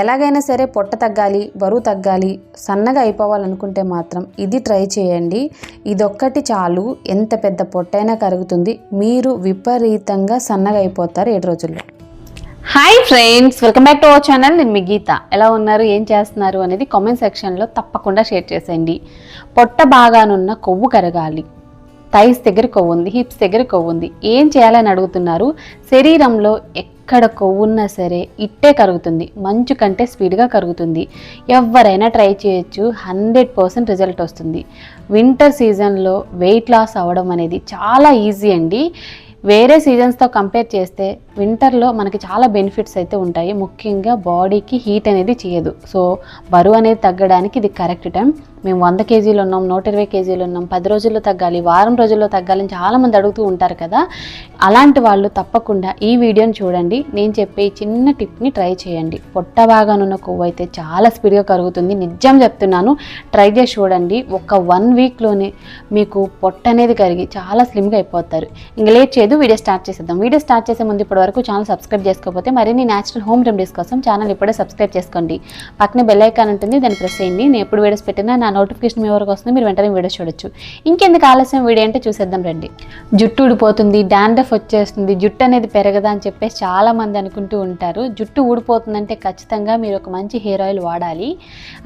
ఎలాగైనా సరే పొట్ట తగ్గాలి, బరువు తగ్గాలి, సన్నగా అయిపోవాలనుకుంటే మాత్రం ఇది ట్రై చేయండి. ఇదొక్కటి చాలు, ఎంత పెద్ద పొట్టైనా కరుగుతుంది. మీరు విపరీతంగా సన్నగా అయిపోతారు 7 రోజుల్లో. Hi friends, welcome back to our channel. నేను మీ గీత. ఎలా ఉన్నారు, ఏం చేస్తున్నారు అనేది కామెంట్ సెక్షన్లో తప్పకుండా షేర్ చేసేయండి. పొట్ట బాగానున్న కొవ్వు కరగాలి, థైస్ దగ్గర కొవ్వు ఉంది, హిప్స్ దగ్గర కొవ్వు ఉంది, ఏం చేయాలని అడుగుతున్నారు. శరీరంలో ఎక్కడ కొవ్వున్నా సరే ఇట్టే కరుగుతుంది, మంచు కంటే స్పీడ్గా కరుగుతుంది. ఎవరైనా ట్రై చేయొచ్చు, 100% రిజల్ట్ వస్తుంది. వింటర్ సీజన్లో వెయిట్ లాస్ అవ్వడం అనేది చాలా ఈజీ అండి. వేరే సీజన్స్తో కంపేర్ చేస్తే వింటర్లో మనకి చాలా బెనిఫిట్స్ అయితే ఉంటాయి. ముఖ్యంగా బాడీకి హీట్ అనేది చేయదు. సో బరువు అనేది తగ్గడానికి ఇది కరెక్ట్ టైం. మేము 100 కేజీలు ఉన్నాం, 120 కేజీలు ఉన్నాం, 10 రోజుల్లో తగ్గాలి, వారం రోజుల్లో తగ్గాలని చాలామంది అడుగుతూ ఉంటారు కదా. అలాంటి వాళ్ళు తప్పకుండా ఈ వీడియోని చూడండి. నేను చెప్పే చిన్న టిప్ని ట్రై చేయండి. పొట్ట భాగానున్న కొవ్వు అయితే చాలా స్పీడ్గా కరుగుతుంది. నిజం చెప్తున్నాను, ట్రై చేసి చూడండి. ఒక 1 వీక్లోనే మీకు పొట్ట అనేది కరిగి చాలా స్లిమ్గా అయిపోతారు. ఇంక లేట్ చేయదు, వీడియో స్టార్ట్ చేసేద్దాం. వీడియో స్టార్ట్ చేసే ముందు ఇప్పటి వరకు ఛానల్ సబ్స్క్రైబ్ చేసుకోకపోతే మరిన్ని న్యాచురల్ హోమ్ రెమెడీస్ కోసం ఛానల్ ఇప్పుడే సబ్స్క్రైబ్ చేసుకోండి. పక్కనే బెల్ ఐకాన్ ఉంటుంది, దాన్ని ప్రెస్ చేయండి. నేను ఎప్పుడు వీడియోస్ పెట్టినా నా నోటిఫికేషన్ మీ వరకు వస్తుంది, మీరు వెంటనే వీడియోస్ చూడొచ్చు. ఇంకెందుకు ఆలస్యం, వీడియో అంటే చూసేద్దాం రండి. జుట్టు ఊడిపోతుంది, డాండ్రఫ్ వచ్చేస్తుంది, జుట్టు అనేది పెరగదా అని చెప్పేసి చాలామంది అనుకుంటూ ఉంటారు. జుట్టు ఊడిపోతుందంటే ఖచ్చితంగా మీరు ఒక మంచి హెయిర్ ఆయిల్ వాడాలి.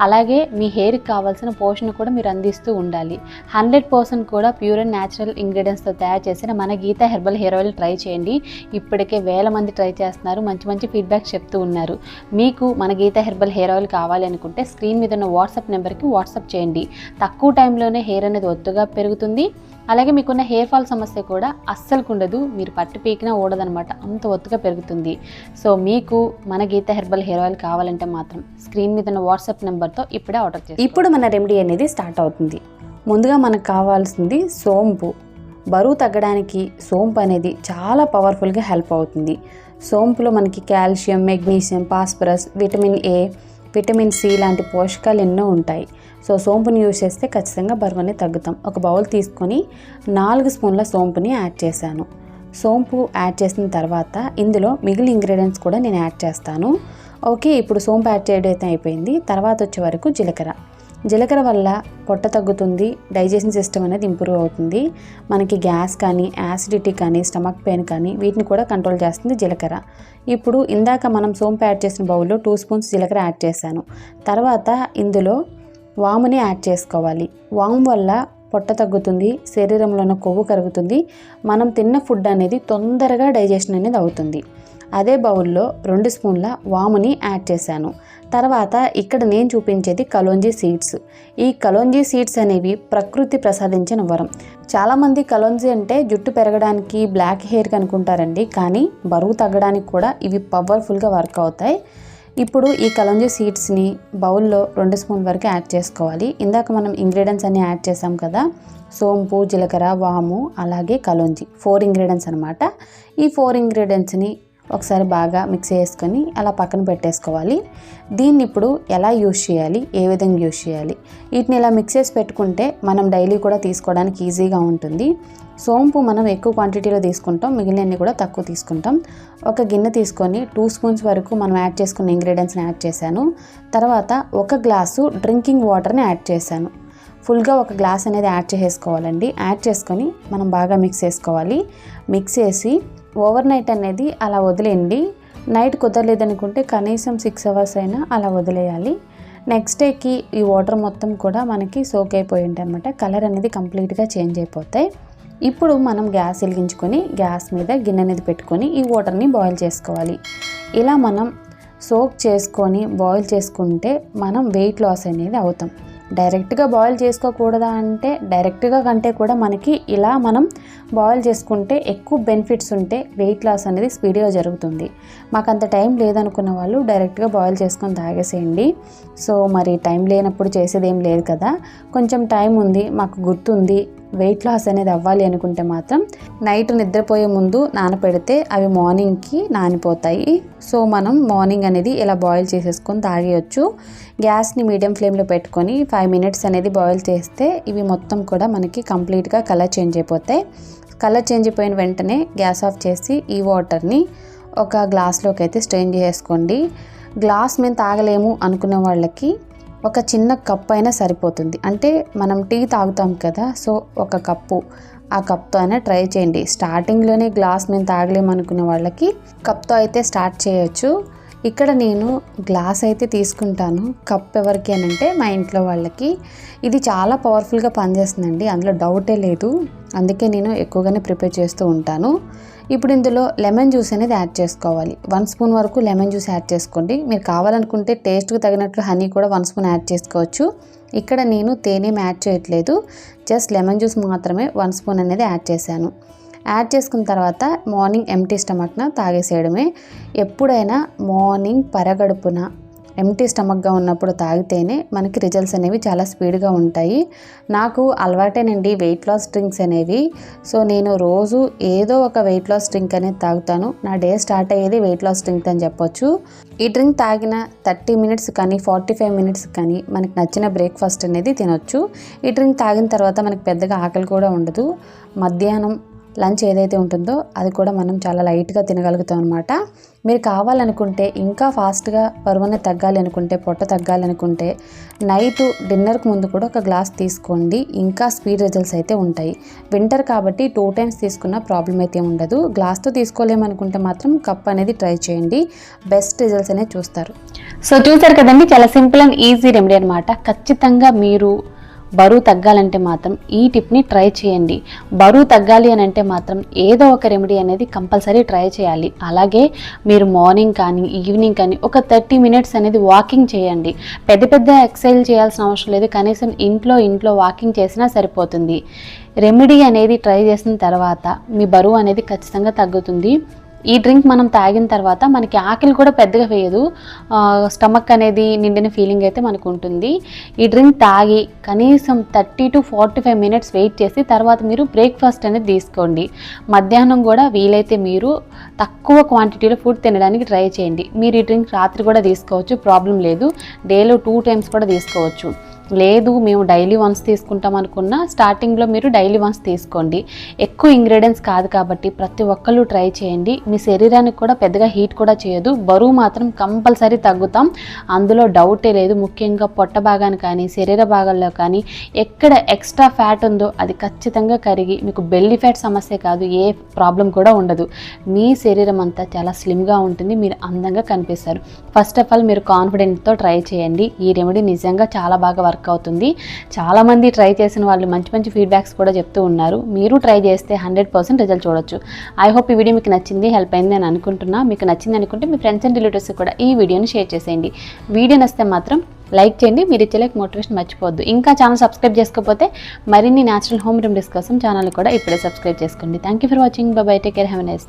అలాగే మీ హెయిర్కి కావాల్సిన పోషణ కూడా మీరు అందిస్తూ ఉండాలి. 100% కూడా ప్యూర్ అండ్ న్యాచురల్ ఇంగ్రీడియంట్స్తో తయారు చేసిన మన గీత హెర్బల్ హెయిర్ ఆయిల్ ట్రై చేయండి. ఇప్పటికే వేల మంది ట్రై చేస్తున్నారు, మంచి మంచి ఫీడ్బ్యాక్ చెప్తూ ఉన్నారు. మీకు మన గీత హెర్బల్ హెయిర్ ఆయిల్ కావాలి అనుకుంటే స్క్రీన్ మీద ఉన్న వాట్సాప్ నెంబర్కి వాట్సాప్ చేయండి. తక్కువ టైంలోనే హెయిర్ అనేది ఒత్తుగా పెరుగుతుంది. అలాగే మీకున్న హెయిర్ ఫాల్ సమస్య కూడా అస్సలు ఉండదు, మీరు పట్టు పీకినా ఊడదనమాట, అంత ఒత్తుగా పెరుగుతుంది. సో మీకు మన గీత హెర్బల్ హెయిర్ ఆయిల్ కావాలంటే మాత్రం స్క్రీన్ మీద ఉన్న వాట్సాప్ నెంబర్తో ఇప్పుడే ఆర్డర్ చేయండి. ఇప్పుడు మన రెమెడీ అనేది స్టార్ట్ అవుతుంది. ముందుగా మనకు కావాల్సింది సోంపు. బరువు తగ్గడానికి సోంపు అనేది చాలా పవర్ఫుల్గా హెల్ప్ అవుతుంది. సోంపులో మనకి calcium, magnesium, phosphorus, vitamin A, vitamin C లాంటి పోషకాలు ఎన్నో ఉంటాయి. సో సోంపుని యూజ్ చేస్తే ఖచ్చితంగా బరువు అనేది తగ్గుతాం. ఒక బౌల్ తీసుకొని 4 స్పూన్ల సోంపుని యాడ్ చేశాను. సోంపు యాడ్ చేసిన తర్వాత ఇందులో మిగిలిన ఇంగ్రీడియంట్స్ కూడా నేను యాడ్ చేస్తాను. ఓకే, ఇప్పుడు సోంపు యాడ్ చేయడం అయితే అయిపోయింది. తర్వాత వచ్చే వరకు జీలకర్ర వల్ల పొట్ట తగ్గుతుంది, డైజెషన్ సిస్టమ్ అనేది ఇంప్రూవ్ అవుతుంది. మనకి గ్యాస్ కానీ, యాసిడిటీ కానీ, స్టమక్ పెయిన్ కానీ వీటిని కూడా కంట్రోల్ చేస్తుంది జీలకర్ర. ఇప్పుడు ఇందాక మనం సోంపు యాడ్ చేసిన బౌల్లో 2 స్పూన్స్ జీలకర్ర యాడ్ చేశాను. తర్వాత ఇందులో వాముని యాడ్ చేసుకోవాలి. వాము వల్ల పొట్ట తగ్గుతుంది, శరీరంలో ఉన్న కొవ్వు కరుగుతుంది, మనం తిన్న ఫుడ్ అనేది తొందరగా డైజెషన్ అనేది అవుతుంది. అదే బౌల్లో 2 స్పూన్ల వాముని యాడ్ చేశాను. తర్వాత ఇక్కడ నేను చూపించేది కలోంజీ సీడ్స్. ఈ కలోంజీ సీడ్స్ అనేవి ప్రకృతి ప్రసాదించిన వరం. చాలామంది కలోంజీ అంటే జుట్టు పెరగడానికి, బ్లాక్ హెయిర్కి అనుకుంటారండి, కానీ బరువు తగ్గడానికి కూడా ఇవి పవర్ఫుల్గా వర్క్ అవుతాయి. ఇప్పుడు ఈ కలోంజీ సీడ్స్ని బౌల్లో 2 స్పూన్ వరకు యాడ్ చేసుకోవాలి. ఇందాక మనం ఇంగ్రీడియంట్స్ అన్నీ యాడ్ చేసాం కదా, సోంపు, జీలకర్ర, వాము, అలాగే కలోంజీ, 4 ఇంగ్రీడియంట్స్ అనమాట. ఈ 4 ఇంగ్రీడియంట్స్ని ఒకసారి బాగా మిక్స్ చేసుకొని అలా పక్కన పెట్టేసుకోవాలి. దీన్ని ఇప్పుడు ఎలా యూజ్ చేయాలి, ఏ విధంగా యూజ్ చేయాలి, వీటిని ఇలా మిక్స్ చేసి పెట్టుకుంటే మనం డైలీ కూడా తీసుకోవడానికి ఈజీగా ఉంటుంది. సోంపు మనం ఎక్కువ క్వాంటిటీలో తీసుకుంటాం, మిగిలినన్ని కూడా తక్కువ తీసుకుంటాం. ఒక గిన్నె తీసుకొని 2 స్పూన్స్ వరకు మనం యాడ్ చేసుకున్న ఇంగ్రీడియంట్స్ని యాడ్ చేశాను. తర్వాత 1 గ్లాసు డ్రింకింగ్ వాటర్ని యాడ్ చేశాను. ఫుల్గా 1 గ్లాస్ అనేది యాడ్ చేసుకోవాలండి. యాడ్ చేసుకొని మనం బాగా మిక్స్ చేసుకోవాలి. మిక్స్ చేసి ఓవర్ నైట్ అనేది అలా వదిలేయండి. నైట్ కుదరలేదనుకుంటే కనీసం 6 అవర్స్ అయినా అలా వదిలేయాలి. నెక్స్ట్ డేకి ఈ వాటర్ మొత్తం కూడా మనకి సోక్ అయిపోయి ఉంటాయి అనమాట. కలర్ అనేది కంప్లీట్గా చేంజ్ అయిపోతాయి. ఇప్పుడు మనం గ్యాస్ వెలిగించుకొని గ్యాస్ మీద గిన్నె అనేది పెట్టుకొని ఈ వాటర్ని బాయిల్ చేసుకోవాలి. ఇలా మనం సోక్ చేసుకొని బాయిల్ చేసుకుంటే మనం వెయిట్ లాస్ అనేది అవుతాం. డైరెక్ట్గా బాయిల్ చేసుకోకూడదా అంటే డైరెక్ట్గా కంటే కూడా మనకి ఇలా మనం బాయిల్ చేసుకుంటే ఎక్కువ బెనిఫిట్స్ ఉంటే వెయిట్ లాస్ అనేది స్పీడ్గా జరుగుతుంది. మాకు అంత టైం లేదనుకున్న వాళ్ళు డైరెక్ట్గా బాయిల్ చేసుకొని తాగేసేయండి. సో మరి టైం లేనప్పుడు చేసేది ఏం లేదు కదా, కొంచెం టైం ఉంది, మాకు గుర్తుంది, వెయిట్ లాస్ అనేది అవ్వాలి అనుకుంటే మాత్రం నైట్ నిద్రపోయే ముందు నానపెడితే అవి మార్నింగ్కి నానిపోతాయి. సో మనం మార్నింగ్ అనేది ఇలా బాయిల్ చేసేసుకొని తాగేయచ్చు. గ్యాస్ని మీడియం ఫ్లేమ్లో పెట్టుకొని 5 మినిట్స్ అనేది బాయిల్ చేస్తే ఇవి మొత్తం కూడా మనకి కంప్లీట్గా కలర్ చేంజ్ అయిపోతాయి. కలర్ చేంజ్ అయిపోయిన వెంటనే గ్యాస్ ఆఫ్ చేసి ఈ వాటర్ని ఒక గ్లాస్లోకి అయితే స్ట్రెయిన్ చేసుకోండి. గ్లాస్ మేము తాగలేము అనుకునే వాళ్ళకి ఒక చిన్న కప్ అయినా సరిపోతుంది. అంటే మనం టీ తాగుతాం కదా, సో ఒక కప్పు, ఆ కప్తో అయినా ట్రై చేయండి. స్టార్టింగ్లోనే గ్లాస్ మేము తాగలేము అనుకునే వాళ్ళకి కప్తో అయితే స్టార్ట్ చేయొచ్చు. ఇక్కడ నేను గ్లాస్ అయితే తీసుకుంటాను. కప్ ఎవరికి అని అంటే మా ఇంట్లో వాళ్ళకి. ఇది చాలా పవర్ఫుల్గా పనిచేస్తుందండి, అందులో డౌటే లేదు. అందుకే నేను ఎక్కువగానే ప్రిపేర్ చేస్తూ ఉంటాను. ఇప్పుడు ఇందులో లెమన్ జ్యూస్ అనేది యాడ్ చేసుకోవాలి. 1 స్పూన్ వరకు లెమన్ జ్యూస్ యాడ్ చేసుకోండి. మీరు కావాలనుకుంటే టేస్ట్కి తగినట్లు హనీ కూడా 1 స్పూన్ యాడ్ చేసుకోవచ్చు. ఇక్కడ నేను తేనె యాడ్ చేయట్లేదు, జస్ట్ లెమన్ జ్యూస్ మాత్రమే 1 స్పూన్ అనేది యాడ్ చేశాను. యాడ్ చేసుకున్న తర్వాత మార్నింగ్ ఎంప్టీ స్టమక్న తాగేసేయడమే. ఎప్పుడైనా మార్నింగ్ పరగడుపున ఎంప్టీ స్టమక్గా ఉన్నప్పుడు తాగితేనే మనకి రిజల్ట్స్ అనేవి చాలా స్పీడ్గా ఉంటాయి. నాకు అలవాటేనండి వెయిట్ లాస్ డ్రింక్స్ అనేవి. సో నేను రోజు ఏదో ఒక వెయిట్ లాస్ డ్రింక్ అనేది తాగుతాను. నా డే స్టార్ట్ అయ్యేది వెయిట్ లాస్ డ్రింక్ అని చెప్పొచ్చు. ఈ డ్రింక్ తాగిన 30 మినిట్స్ కానీ 45 మినిట్స్ కానీ మనకి నచ్చిన బ్రేక్ఫాస్ట్ అనేది తినొచ్చు. ఈ డ్రింక్ తాగిన తర్వాత మనకి పెద్దగా ఆకలి కూడా ఉండదు. మధ్యాహ్నం లంచ్ ఏదైతే ఉంటుందో అది కూడా మనం చాలా లైట్గా తినగలుగుతాం అనమాట. మీరు కావాలనుకుంటే ఇంకా ఫాస్ట్గా బరువుని తగ్గాలి అనుకుంటే, పొట్ట తగ్గాలి అనుకుంటే నైట్ డిన్నర్కి ముందు కూడా ఒక గ్లాస్ తీసుకోండి. ఇంకా స్పీడ్ రిజల్ట్స్ అయితే ఉంటాయి. వింటర్ కాబట్టి 2 టైమ్స్ తీసుకున్న ప్రాబ్లం అయితే ఉండదు. గ్లాస్తో తీసుకోలేమనుకుంటే మాత్రం కప్ అనేది ట్రై చేయండి, బెస్ట్ రిజల్ట్స్ అనేది చూస్తారు. సో చూసారు కదండి, చాలా సింపుల్ అండ్ ఈజీ రెమెడీ అనమాట. ఖచ్చితంగా మీరు బరువు తగ్గాలంటే మాత్రం ఈ టిప్ని ట్రై చేయండి. బరువు తగ్గాలి అని అంటే మాత్రం ఏదో ఒక రెమెడీ అనేది కంపల్సరీ ట్రై చేయాలి. అలాగే మీరు మార్నింగ్ కానీ ఈవినింగ్ కానీ ఒక 30 మినిట్స్ అనేది వాకింగ్ చేయండి. పెద్ద పెద్ద ఎక్సర్సైజ్ చేయాల్సిన అవసరం లేదు, కనీసం ఇంట్లో వాకింగ్ చేసినా సరిపోతుంది. రెమెడీ అనేది ట్రై చేసిన తర్వాత మీ బరువు అనేది ఖచ్చితంగా తగ్గుతుంది. ఈ డ్రింక్ మనం తాగిన తర్వాత మనకి ఆకలి కూడా పెద్దగా వేయదు, స్టమక్ అనేది నిండిన ఫీలింగ్ అయితే మనకు ఉంటుంది. ఈ డ్రింక్ తాగి కనీసం 30 to 45 మినిట్స్ వెయిట్ చేసి తర్వాత మీరు బ్రేక్ఫాస్ట్ అనేది తీసుకోండి. మధ్యాహ్నం కూడా వీలైతే మీరు తక్కువ క్వాంటిటీలో ఫుడ్ తినడానికి ట్రై చేయండి. మీరు ఈ డ్రింక్ రాత్రి కూడా తీసుకోవచ్చు, ప్రాబ్లం లేదు. డేలో 2 టైమ్స్ కూడా తీసుకోవచ్చు. లేదు మేము డైలీ వన్స్ తీసుకుంటాం అనుకున్నా స్టార్టింగ్లో మీరు డైలీ వన్స్ తీసుకోండి. ఎక్కువ ఇంగ్రీడియంట్స్ కాదు కాబట్టి ప్రతి ఒక్కళ్ళు ట్రై చేయండి. మీ శరీరానికి కూడా పెద్దగా హీట్ కూడా చేయదు, బరువు మాత్రం కంపల్సరీ తగ్గుతాం, అందులో డౌటే లేదు. ముఖ్యంగా పొట్ట భాగాన్ని కానీ శరీర భాగాల్లో కానీ ఎక్కడ ఎక్స్ట్రా ఫ్యాట్ ఉందో అది ఖచ్చితంగా కరిగి మీకు బెల్లీ ఫ్యాట్ సమస్య కాదు, ఏ ప్రాబ్లం కూడా ఉండదు. మీ శరీరం అంతా చాలా స్లిమ్గా ఉంటుంది, మీరు అందంగా కనిపిస్తారు. ఫస్ట్ ఆఫ్ ఆల్ మీరు కాన్ఫిడెంట్తో ట్రై చేయండి. ఈ రెమెడీ నిజంగా చాలా బాగా వర్క్ అవుతుంది. చాలామంది ట్రై చేసిన వాళ్ళు మంచి మంచి ఫీడ్బ్యాక్స్ కూడా చెప్తూ ఉన్నారు. మీరు ట్రై చేస్తే 100% రిజల్ట్ చూడొచ్చు. ఐ హోప్ ఈ వీడియో మీకు నచ్చింది, హెల్ప్ అయింది అని అనుకుంటున్నా. మీకు నచ్చింది అనుకుంటే మీ ఫ్రెండ్స్ అండ్ రిలేటివ్స్ కూడా ఈ వీడియోని షేర్ చేసేయండి. వీడియో నచ్చితే మాత్రం లైక్ చేయండి. మీరు ఇచ్చే లైక్ మోటివేషన్ మర్చిపోవద్దు. ఇంకా ఛానల్ సబ్స్క్రైబ్ చేసుకోకపోతే మరిన్ని న్యాచురల్ హోమ్ రెమెడీస్ కోసం ఛానల్ కూడా ఇప్పుడే సబ్స్క్రైబ్ చేసుకోండి. Thank you for watching. By by, take care, have a nice day.